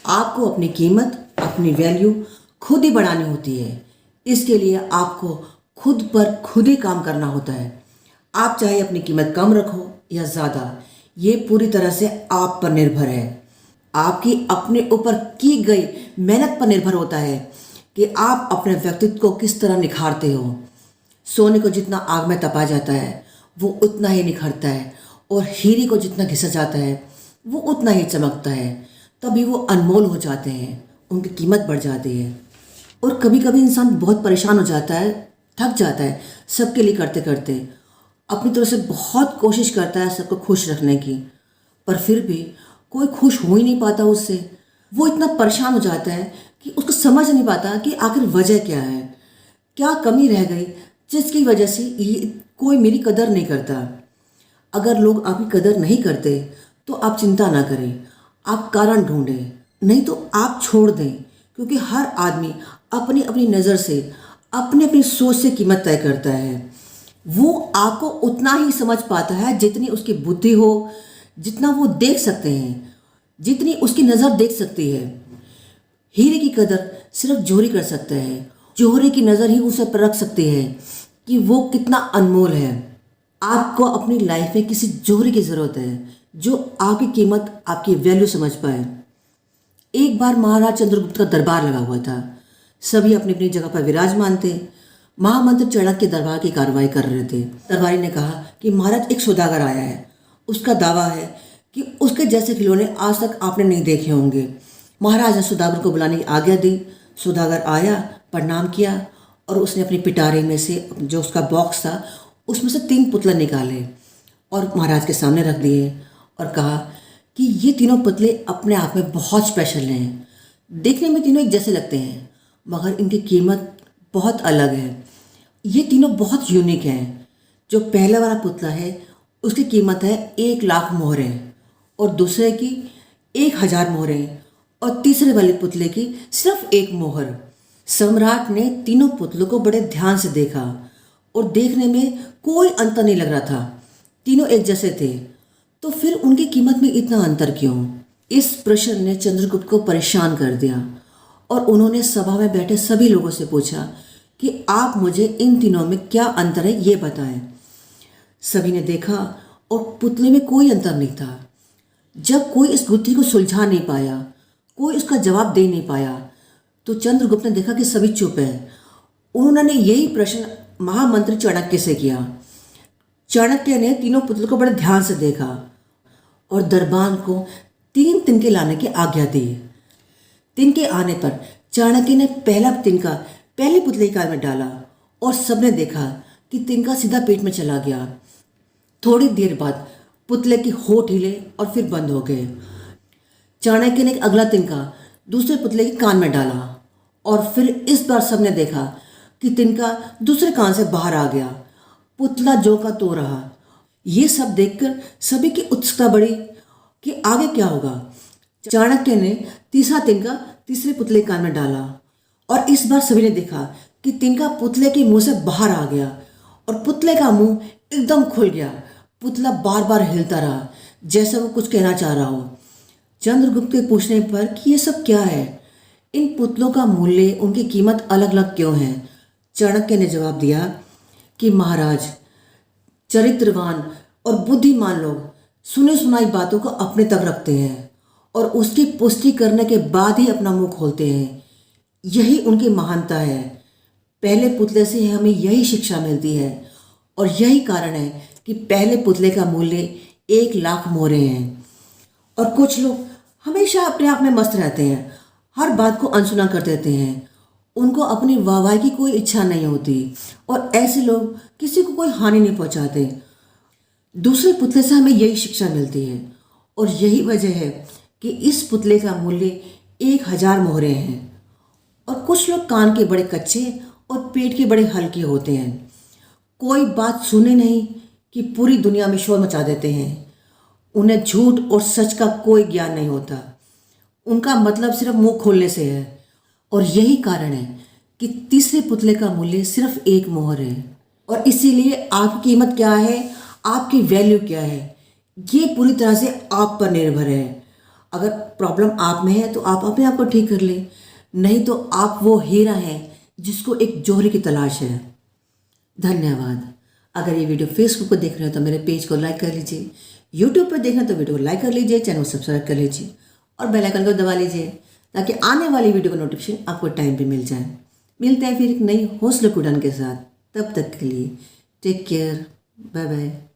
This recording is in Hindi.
आपको अपनी कीमत, अपनी वैल्यू खुद ही बढ़ानी होती है। इसके लिए आपको खुद पर खुद ही काम करना होता है। आप चाहे अपनी कीमत कम रखो या ज़्यादा, ये पूरी तरह से आप पर निर्भर है। आपकी अपने ऊपर की गई मेहनत पर निर्भर होता है कि आप अपने व्यक्तित्व को किस तरह निखारते हो। सोने को जितना आग में तपाया जाता है वो उतना ही निखरता है, और हीरे को जितना घिसा जाता है वो उतना ही चमकता है। तभी वो अनमोल हो जाते हैं, उनकी कीमत बढ़ जाती है। और कभी कभी इंसान बहुत परेशान हो जाता है, थक जाता है सबके लिए करते करते, अपनी तरफ से बहुत कोशिश करता है सबको खुश रखने की, पर फिर भी कोई खुश हो ही नहीं पाता उससे। वो इतना परेशान हो जाता है कि उसको समझ नहीं पाता कि आखिर वजह क्या है, क्या कमी रह गई जिसकी वजह से ये कोई मेरी कदर नहीं करता। अगर लोग आपकी कदर नहीं करते तो आप चिंता ना करें, आप कारण ढूंढें, नहीं तो आप छोड़ दें, क्योंकि हर आदमी अपनी अपनी नज़र से, अपनी अपनी सोच से कीमत तय करता है। वो आपको उतना ही समझ पाता है जितनी उसकी बुद्धि हो, जितना वो देख सकते हैं, जितनी उसकी नज़र देख सकती है। हीरे की कदर सिर्फ जोहरी कर सकता है, जोहरी की नज़र ही उसे परख सकती है कि वो कितना अनमोल है। आपको अपनी लाइफ में किसी जोहरी की ज़रूरत है जो आपकी कीमत, आपकी वैल्यू समझ पाए। एक बार महाराज चंद्रगुप्त का दरबार लगा हुआ था। सभी अपनी अपनी जगह पर विराजमान थे। महामंत्री चाणक्य दरबार की कार्रवाई कर रहे थे। दरबारी ने कहा कि महाराज, एक सौदागर आया है, उसका दावा है कि उसके जैसे खिलौने आज तक आपने नहीं देखे होंगे। महाराज ने सौदागर को बुलाने की आज्ञा दी। सौदागर आया, प्रणाम किया, और उसने अपनी पिटारे में से जो उसका बॉक्स था उसमें से 3 पुतले निकाले और महाराज के सामने रख दिए और कहा कि ये तीनों पुतले अपने आप में बहुत स्पेशल हैं। देखने में तीनों एक जैसे लगते हैं, मगर इनकी कीमत बहुत अलग है। ये तीनों बहुत यूनिक हैं। जो पहला वाला पुतला है उसकी कीमत है 1,00,000 मोहरें, और दूसरे की 1,000 मोहरें, और तीसरे वाले पुतले की सिर्फ 1 मोहर। सम्राट ने तीनों पुतलों को बड़े ध्यान से देखा और देखने में कोई अंतर नहीं लग रहा था, तीनों एक जैसे थे। तो फिर उनकी कीमत में इतना अंतर क्यों? इस प्रश्न ने चंद्रगुप्त को परेशान कर दिया, और उन्होंने सभा में बैठे सभी लोगों से पूछा कि आप मुझे इन तीनों में क्या अंतर है ये बताएं। सभी ने देखा और पुतले में कोई अंतर नहीं था। जब कोई इस गुत्थी को सुलझा नहीं पाया, कोई उसका जवाब दे नहीं पाया, तो चंद्रगुप्त ने देखा कि सभी चुप हैं। उन्होंने यही प्रश्न महामंत्री चाणक्य से किया। चाणक्य ने तीनों पुतलों को बड़े ध्यान से देखा और दरबान को 3 तिनके लाने की आज्ञा दी। तिनके आने पर चाणक्य ने पहला तिनका पहले पुतले की कान में डाला और सबने देखा कि तिनका सीधा पेट में चला गया। थोड़ी देर बाद पुतले की होंठ हिले और फिर बंद हो गए। चाणक्य ने एक अगला तिनका दूसरे पुतले के कान में डाला, और फिर इस बार सबने देखा कि तिनका दूसरे कान से बाहर आ गया। पुतला जो का तो रहा। ये सब देखकर सभी की उत्सुकता बढ़ी कि आगे क्या होगा। चाणक्य ने तीसरा तिनका तीसरे पुतले के कान में डाला, और इस बार सभी ने देखा कि तिनका पुतले के मुंह से बाहर आ गया और पुतले का मुंह एकदम खुल गया। पुतला बार बार हिलता रहा जैसे वो कुछ कहना चाह रहा हो। चंद्रगुप्त के पूछने पर कि ये सब क्या है, इन पुतलों का मूल्य, उनकी कीमत अलग अलग क्यों है, चाणक्य ने जवाब दिया कि महाराज, चरित्रवान और बुद्धिमान लोग सुनी सुनाई बातों को अपने तक रखते हैं और उसकी पुष्टि करने के बाद ही अपना मुंह खोलते हैं। यही उनकी महानता है। पहले पुतले से हमें यही शिक्षा मिलती है, और यही कारण है कि पहले पुतले का मूल्य 1,00,000 मोहरें हैं। और कुछ लोग हमेशा अपने आप में मस्त रहते हैं, हर बात को अनसुना कर देते हैं। उनको अपनी वाहवाही की कोई इच्छा नहीं होती, और ऐसे लोग किसी को कोई हानि नहीं पहुंचाते। दूसरे पुतले से हमें यही शिक्षा मिलती है, और यही वजह है कि इस पुतले का मूल्य 1,000 मोहरें हैं। और कुछ लोग कान के बड़े कच्चे और पेट के बड़े हल्के होते हैं। कोई बात सुने नहीं कि पूरी दुनिया में शोर मचा देते हैं। उन्हें झूठ और सच का कोई ज्ञान नहीं होता। उनका मतलब सिर्फ मुंह खोलने से है, और यही कारण है कि तीसरे पुतले का मूल्य सिर्फ 1 मोहर है। और इसीलिए आपकी कीमत क्या है, आपकी वैल्यू क्या है, ये पूरी तरह से आप पर निर्भर है। अगर प्रॉब्लम आप में है तो आप अपने आप को ठीक कर लें, नहीं तो आप वो हीरा हैं जिसको एक जौहरी की तलाश है। धन्यवाद। अगर ये वीडियो फेसबुक पर देख रहे हो तो मेरे पेज को लाइक कर लीजिए, यूट्यूब पर देखना तो वीडियो को लाइक कर लीजिए, चैनल को सब्सक्राइब कर लीजिए और बेल आइकन को दबा लीजिए ताकि आने वाली वीडियो का नोटिफिकेशन आपको टाइम पे मिल जाए। मिलते हैं फिर एक नई हौसले की उड़ान के साथ, तब तक के लिए टेक केयर, बाय बाय।